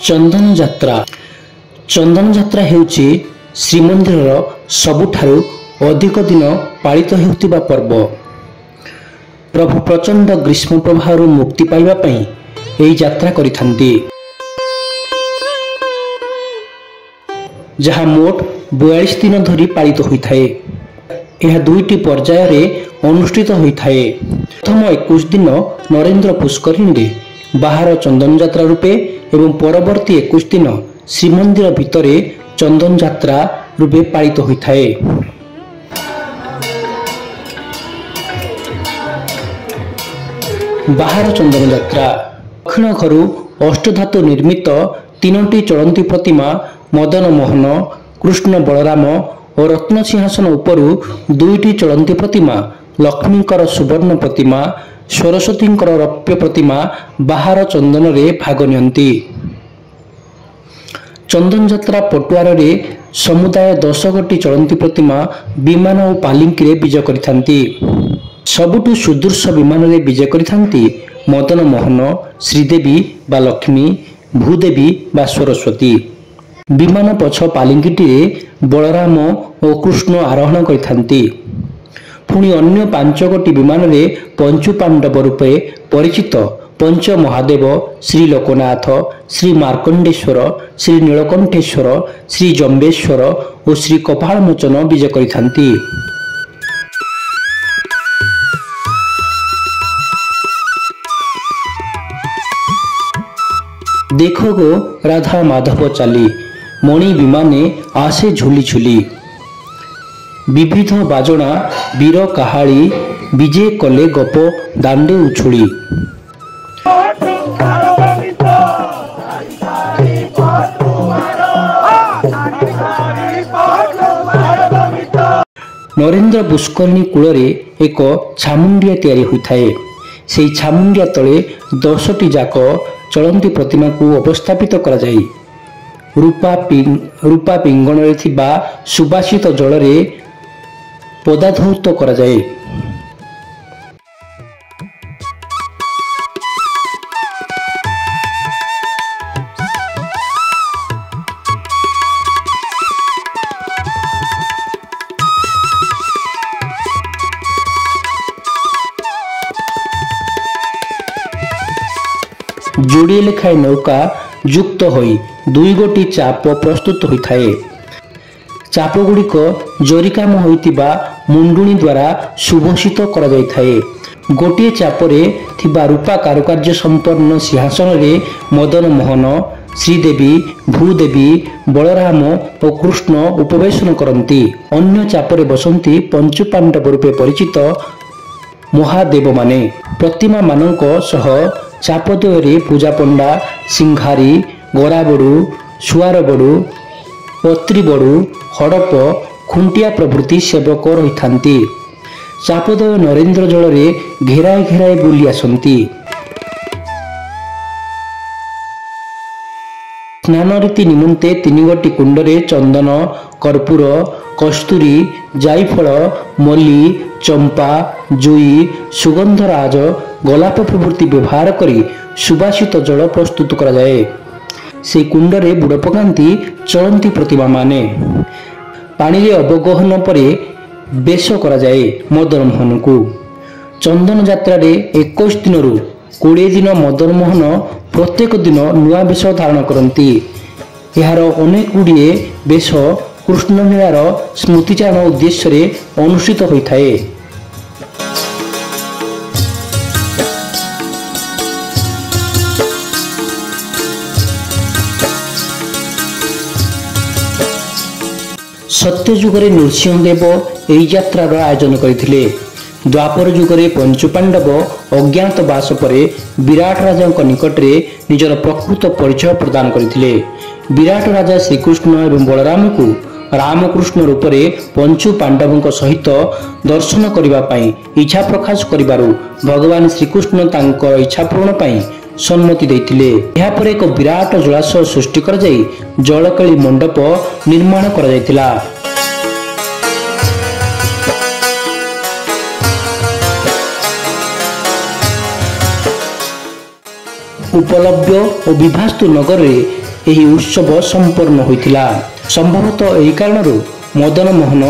चंदन यात्रा चंदन यात्रा हेउची श्रीमंदिर सबुठारु अधिक दिन पालित हेउतिबा पर्व। प्रभु प्रचंड ग्रीष्म प्रभाव मुक्ति पाइबा पई एही यात्रा करिथांती, जहाँ मोट 42 दिन धरी पालित होइथाए। यह दुईटी पर्याय रे अनुष्ठित होइथाए। प्रथम 21 दिन नरेंद्र पुष्करिणी बाहर चंदन यात्रा रूपे एवं परवर्ती 21 दिन श्रीमंदिर भितरे चंदन यात्रा रूपे पालित होइथाए। बाहर चंदन यात्रा दक्षिण घरु अष्टधातु निर्मित 3टी चलंती प्रतिमा मदन मोहन, कृष्ण बलराम और रत्न सिंहासन उपरु 2टी चलंती प्रतिमा लक्ष्मीकर सुवर्ण प्रतिमा, सरस्वतींकर रौप्य प्रतिमा बाहर चंदन रे भाग नियंती। चंदन यात्रा पटुआर रे समुदाय 10 गोटी चलंती प्रतिमा विमान और पालिंकी रे विजय करिथांती। सबुठु सुदृश विमान रे विजय करिथांती मदन मोहन, श्रीदेवी बा लक्ष्मी, भूदेवी बा सरस्वती। विमान पछ पालिंकीटी रे बलराम और कृष्ण आरोहण करिथांती। पुणी अन्य 5 गोटी विमान रे पंचु पांडव रूपे परिचित पंच महादेव श्री लोकनाथ, श्री मार्कंडेश्वर, श्री नीलकंठेश्वर, श्री जम्बेश्वर और श्री कपालमोचन विजय करिथांती। देखो गो राधा माधव चाली, मणि विमाने आसे झुली झुली। विविध बाजणा वीर काहाली, विजय कले गप दांडे उछुली। नरेंद्र पुष्करिणी कूଳରେ एक छामुंडिया तैयारी होइथाए। सेही छामुंडिया तले 10टी जाक चलंती प्रतिमा को अवस्थापित करा जाई। रूपा पिंगण रे थिबा सुबासित जल रे पदाधौत करा जाए। जोड़िए लेखाए नौका युक्त होई 2 गोटी चाप प्रस्तुत होइथाए। चाप गुड़िक जरिकाम होइतिबा मुंडुणी द्वारा सुभूषित करा जाइथाए। गोटे चापरे थिबा रूपा कारुकार्य संपन्न सिंहासन रे मदन मोहन, श्रीदेवी, भूदेवी, बलराम और कृष्ण उपवेशन करती। अन्य चापरे बसंती पंचु पांडव रूपे परिचित महादेव माने। प्रतिमा मानक सह चापद्वୟରେ पूजा पंडा, सिंघारी, गराबड़ू, सुआर बड़ू, पत्री बड़ू, हड़प, खुंटिया प्रभृति सेवक रही। चापद्वय नरेंद्र जल रे घेराए घेराए बुली आसंती। स्नान रीति निमंते 3 गोटी कुंडरे चंदन, कर्पूर, कस्तूरी, जायफल, मल्ली, चंपा, जुई, सुगंधराज, गोलाप प्रभृति व्यवहार करी सुबासित जल प्रस्तुत करा जाए। से कुंडरे बुड़ पकांती चलंती प्रतिमा माने। पानी रे अवगहन परे बेश करा जाए मदन मोहन को। चंदन यात्रा रे 21 दिन रु 20 दिन मदन मोहन प्रत्येक दिन नुआ बेश धारण करती। यार अनेक गुड़िए बेश कृष्ण लीलार स्मृतिचारण उद्देश्य रे अनुष्ठित होइथाए। सत्य जुगरे नृसिंहदेव एही यात्रार आयोजन करथिले। द्वापर जुगरे पंचु पांडव अज्ञातवास परे विराट राजा निकटरे निजर प्रकृत परिचय प्रदान करथिले। विराट राजा श्रीकृष्ण एवं बलराम को रामकृष्ण रूप रे पंचु पांडवों सहित दर्शन करबा पई इच्छा प्रकाश करिबारु भगवान श्रीकृष्ण तांकर इच्छा पूर्ण पई सम्मति देथिले। एहा पर एक विराट जलाशय सृष्टि कर जाई जलकली मंडप निर्माण कर जायतिला। उपलब्ध और विभास्तु नगर रे ଏହି ଉତ୍ସବ ସମ୍ପନ୍ନ ହୋଇଥିଲା। ସମ୍ଭବତଃ ଏହି କାରଣରୁ ମଦନ ମୋହନ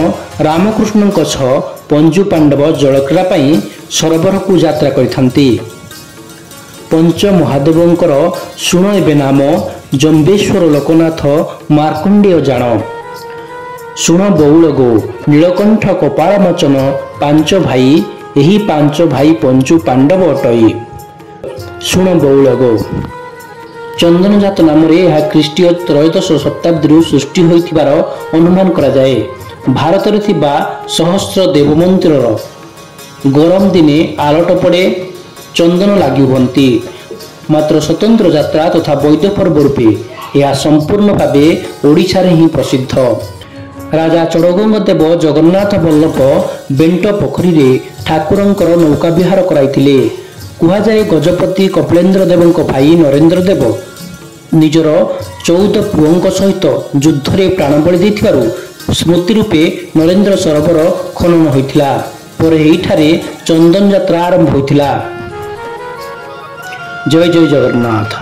ରାମକୃଷ୍ଣଙ୍କ ସହ ପଞ୍ଚୁ ପାଣ୍ଡବ ଜଳକ୍ରୀଡ଼ା ପାଇଁ ସରୋବରକୁ ଯାତ୍ରା କରିଥାନ୍ତି। ପଞ୍ଚ ମହାଦେବଙ୍କର ଶୁଣ ଏବେ ନାମ ଜମ୍ବେଶ୍ୱର ଲୋକନାଥ ମାର୍କଣ୍ଡେୟ ଜାଣ। ଶୁଣ ବଉଳ ଗୋ ନୀଳକଣ୍ଠ କପାଳ ମୋଚନ ପାଞ୍ଚ ଭାଇ, ଏହି ପାଞ୍ଚ ଭାଇ ପଞ୍ଚୁ ପାଣ୍ଡବ ଅଟଇ। ଶୁଣ ବଉଳ ଗୋ। ଚନ୍ଦନଜାତ ନାମରେ ଏହା ଖ୍ରୀଷ୍ଟୀୟ ତ୍ରୟୋଦଶ ଶତାବ୍ଦୀରୁ ସୃଷ୍ଟି ହୋଇଥିବାର ଅନୁମାନ କରାଯାଏ। ଭାରତରେ ଥିବା ସହସ୍ର ଦେବ ମନ୍ଦିରର ଗରମ ଦିନେ ଆଲଟ ପଡ଼େ, ଚନ୍ଦନ ଲାଗି ହୁଅନ୍ତି। ମାତ୍ର ସ୍ୱତନ୍ତ୍ର ଯାତ୍ରା ତଥା ବୈଦ ପର୍ବ ରୂପେ ଏହା ସମ୍ପୂର୍ଣ୍ଣ ଭାବେ ଓଡ଼ିଶାରେ ହିଁ ପ୍ରସିଦ୍ଧ। ରାଜା ଚଡ଼ଗଙ୍ଗ ଦେବ ଜଗନ୍ନାଥ ବଲ୍ଲଭ ବେଣ୍ଟ ପୋଖରୀରେ ଠାକୁରଙ୍କର ନୌକା ବିହାର କରାଇଥିଲେ। କୁହାଯାଏ ଗଜପତି କପିଳେନ୍ଦ୍ର ଦେବଙ୍କ ଭାଇ ନରେନ୍ଦ୍ର ଦେବ ନିଜର 14 ପୁଅଙ୍କ ସହିତ ଯୁଦ୍ଧରେ ପ୍ରାଣବଳି ଦେଇଥିବାରୁ ସ୍ମୃତି ରୂପେ ନରେନ୍ଦ୍ର ସରୋବର ଖନନ ହୋଇଥିଲା। ପରେ ଏହିଠାରେ ଚନ୍ଦନ ଯାତ୍ରା ଆରମ୍ଭ ହୋଇଥିଲା। ଜୟ ଜୟ ଜଗନ୍ନାଥ।